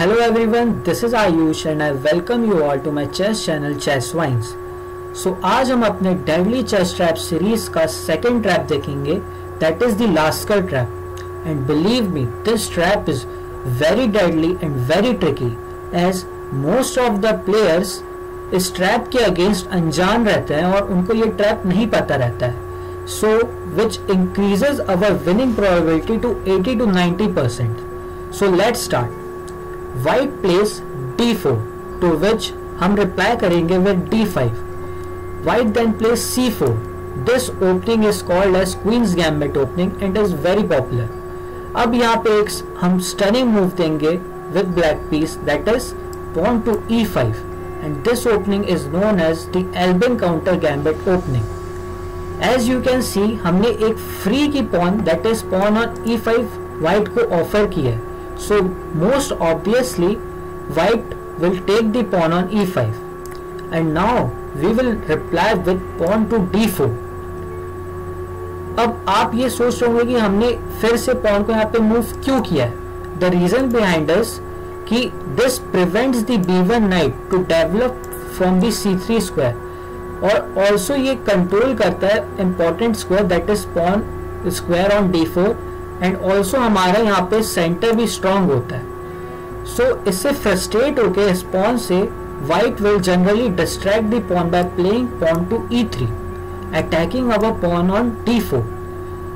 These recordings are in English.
Hello everyone, this is Ayush and I welcome you all to my chess channel Chess Vines. So आज हम अपने deadly chess trap series का second trap देखेंगे, that is the Lasker trap. And believe me, this trap is very deadly and very tricky as most of the players इस trap के against अनजान रहते हैं और उनको ये ट्रैप नहीं पता रहता है. So which increases our winning probability to 80 to 90%. So let's start. White plays d4 to which हम reply करेंगे with d5. White then plays c4. This opening is called as Queen's Gambit opening and is very popular. अब यहाँ पे एक हम stunning move देंगे with black piece, that is pawn to e5, and this opening is known as the Albin counter gambit opening. As you can see, हमने एक free की pawn, that is pawn on e5 white को offer की है. So most obviously white will take the pawn on e5 and now we will reply with pawn to d4. अब आप ये सोच रहे होंगे कि हमने फिर से pawn को यहाँ पे मूव क्यों किया है. The reason behind is कि this prevents the b1 knight to develop from the c3 square और also ये कंट्रोल करता है important square, that is pawn square on d4 and also हमारा यहाँ पे सेंटर भी स्ट्रॉन्ग होता है. सो इससे फ्रस्ट्रेट होके इस पॉन से white will generally distract the pawn by playing pawn to e3, attacking our pawn on d4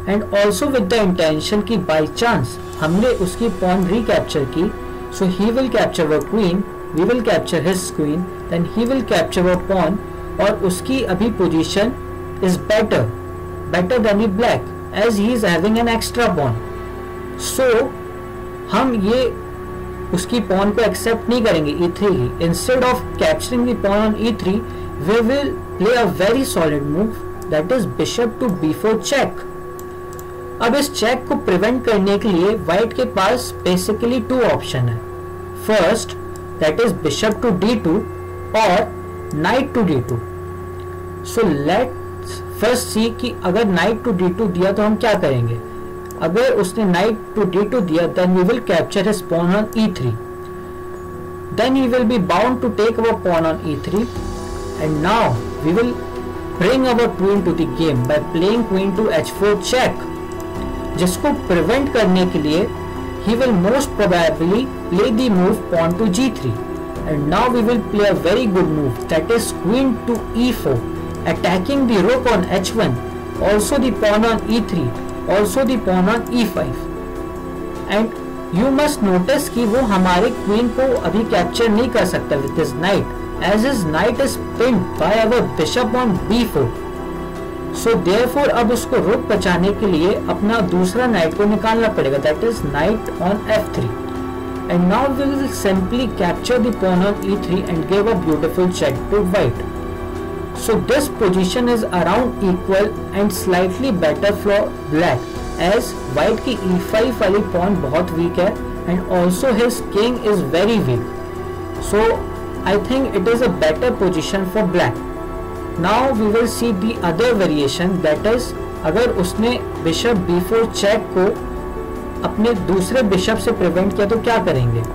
and also with the intention कि बाई चांस हमने उसकी पॉन रिकैप्चर की, so he will capture our queen, we will capture his queen, then he will capture our pawn और उसकी अभी position is better than the black as he is having an extra pawn. So हम ये उसकी pawn को accept नहीं करेंगे e3 he. Instead of capturing the pawn on e3, we will play a very solid move, that is bishop to b4 check. अब इस check को prevent करने के लिए white के पास basically two option है. First, that is bishop to d2 और knight to d2. So let first see कि अगर नाइट टू d2 दिया तो हम क्या करेंगे. अगर उसने नाइट टू d2 दिया then we will capture his pawn on e3, then he will be bound to take our pawn on e3 and now we will bring our queen to the game by playing queen to h4 check, जिसको prevent करने के लिए he will most probably play the move pawn to g3 and now we will play a very good move, that is queen to e4, attacking the rook on h1, also the pawn on e3, also the pawn on e5. And you must notice कि वो हमारे queen को अभी capture नहीं कर सकता with his knight, as his knight is pinned by our bishop on b4. So therefore अब उसको rook बचाने के लिए अपना दूसरा knight को निकालना पड़ेगा, that is knight on f3. And now we will simply capture the pawn on e3 and give a beautiful check to white. So this position is around equal and slightly better for black as white की e5 वाली pawn बहुत weak है and also his king is very weak. So I think it is a better position for black. Now we will see the other variation, that is अगर उसने bishop b4 check को अपने दूसरे bishop से prevent किया तो क्या करेंगे.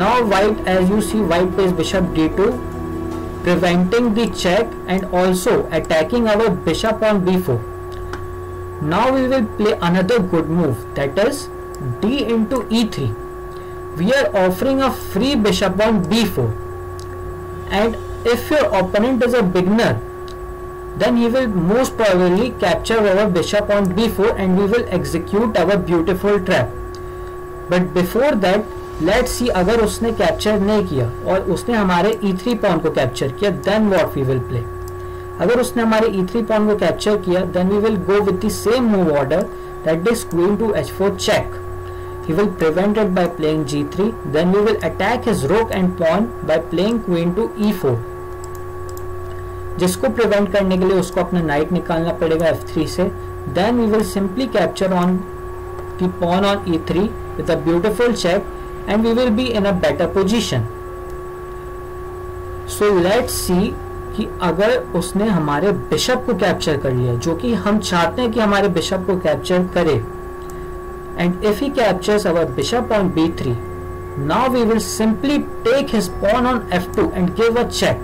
Now white, as you see, white plays bishop d2 preventing the check and also attacking our bishop on b4. Now we will play another good move, that is d into e3. We are offering a free bishop on b4 and if your opponent is a beginner then he will most probably capture our bishop on b4 and we will execute our beautiful trap. But before that let's see अगर उसने capture नहीं किया और उसने हमारे e3 pawn को capture किया, then what we will play. अगर उसने हमारे e3 पॉन को कैप्चर किया then we will go with the same move order, that is queen to h4 check. He will prevent it by playing g3, then we will attack his rook and pawn by playing queen to e4, जिसको prevent करने के लिए उसको अपना night निकालना पड़ेगा f3 से. Then we will simply capture on the pawn on e3 with a beautiful check and we will be in a better position. So let's see कि अगर उसने हमारे बिशप को कैप्चर कर लिया, जो कि हम चाहते हैं कि हमारे बिशप को कैप्चर करे, and if he captures our bishop on b3, Now we will simply take his pawn on f2 and give a check.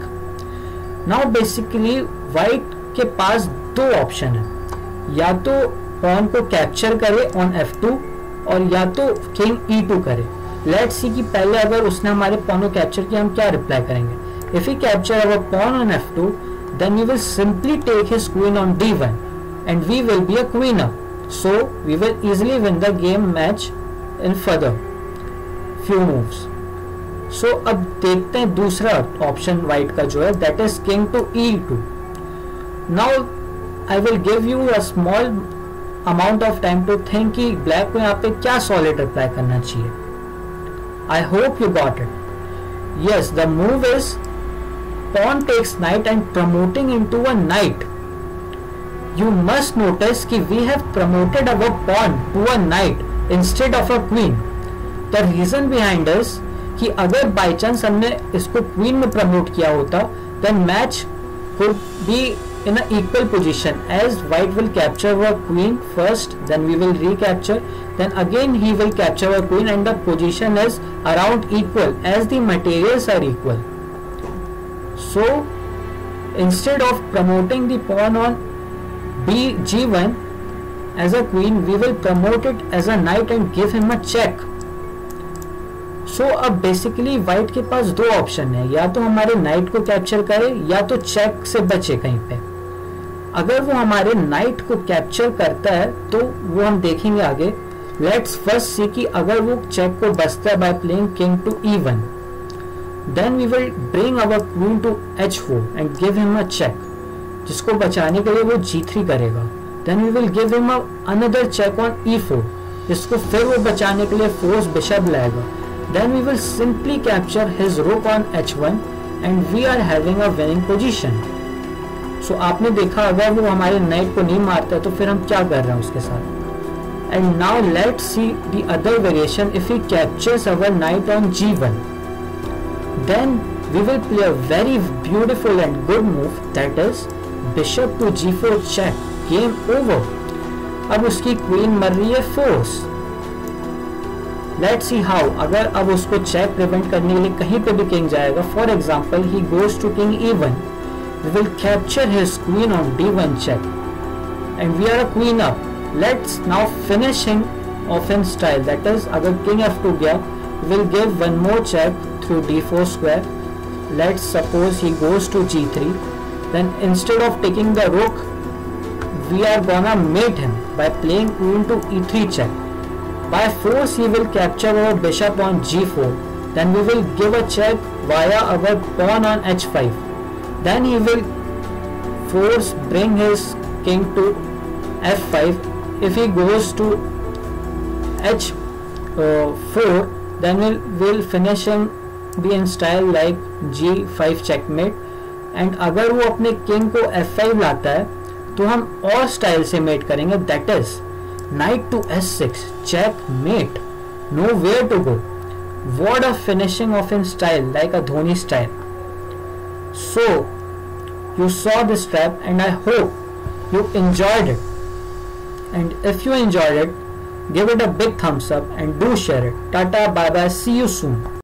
Now basically white के पास दो ऑप्शन है, या तो पॉन को कैप्चर करे ऑन f2 और या तो किंग e2 करे. लेट्स सी कि पहले अगर उसने हमारे पॉन को कैप्चर किया हम क्या रिप्लाई करेंगे. If he capture our pawn on f2 then we will simply take his queen on d1 and we will be a queen up, so we will easily win the game match in further few moves. So अब देखते हैं दूसरा option white का जो है, that is king to e2. Now I will give you a small amount of time to think कि black को यहाँ पे क्या सॉलिड रिप्लाई करना चाहिए. I hope you got it. Yes, the move is pawn takes knight and promoting into a knight. You must notice कि we have promoted our pawn to a knight instead of a queen. The reason behind is कि अगर by chance हमने इसको queen में promote किया होता then match would be in an equal position, as white will capture our queen first, then we will recapture, then again he will capture our queen, and the position is around equal as the materials are equal. So instead of promoting the pawn on g1 as a queen, we will promote it as a knight and give him a check. So अब basically white के पास दो option है, या तो हमारे night को capture करे या तो चेक से बचे कहीं पे. अगर वो हमारे नाइट को कैप्चर करता है तो वो हम देखेंगे आगे. लेट्स फर्स्ट सी कि अगर वो चेक को बचता है by playing king to e1, then we will bring our queen to h4 and give him a check, जिसको बचाने के लिए वो g3 करेगा. Then we will give him another check on e4, जिसको फिर वो बचाने के लिए फोर्स बिशप लाएगा. Then we will simply capture his rook on h1 and we are having a winning position. So आपने देखा अगर वो हमारे नाइट को नहीं मारता है तो फिर हम क्या कर रहे हैं उसके साथ. And now let's see the other variation. If he captures our knight on g1, then we will play a very beautiful and good move, that is bishop to g4 check. Game over. अब उसकी queen मर रही है force. Let's see how. अगर अब उसको check prevent करने के लिए कहीं पे भी किंग जाएगा, for example he goes to king e1, we will capture his queen on d1 check and we are a queen up. Let's now finish him off in style, that is अगर king f2 गया we will give one more check through d4 square. Let's suppose he goes to g3, then instead of taking the rook we are gonna mate him by playing queen to e3 check. By force he will capture our bishop on g4, then we will give a check via our pawn on h5. Then he will force bring his king to f5. If he goes to h4, then we'll finish him be in style like g5 checkmate. And अगर वो अपने king को f5 लाता है तो हम और style से मेट करेंगे, that is knight to s6 checkmate. Nowhere to go. What a finishing of in style like a Dhoni style. So you saw this trap and I hope you enjoyed it. And if you enjoyed it, give it a big thumbs up and do share it. Tata, bye bye, see you soon.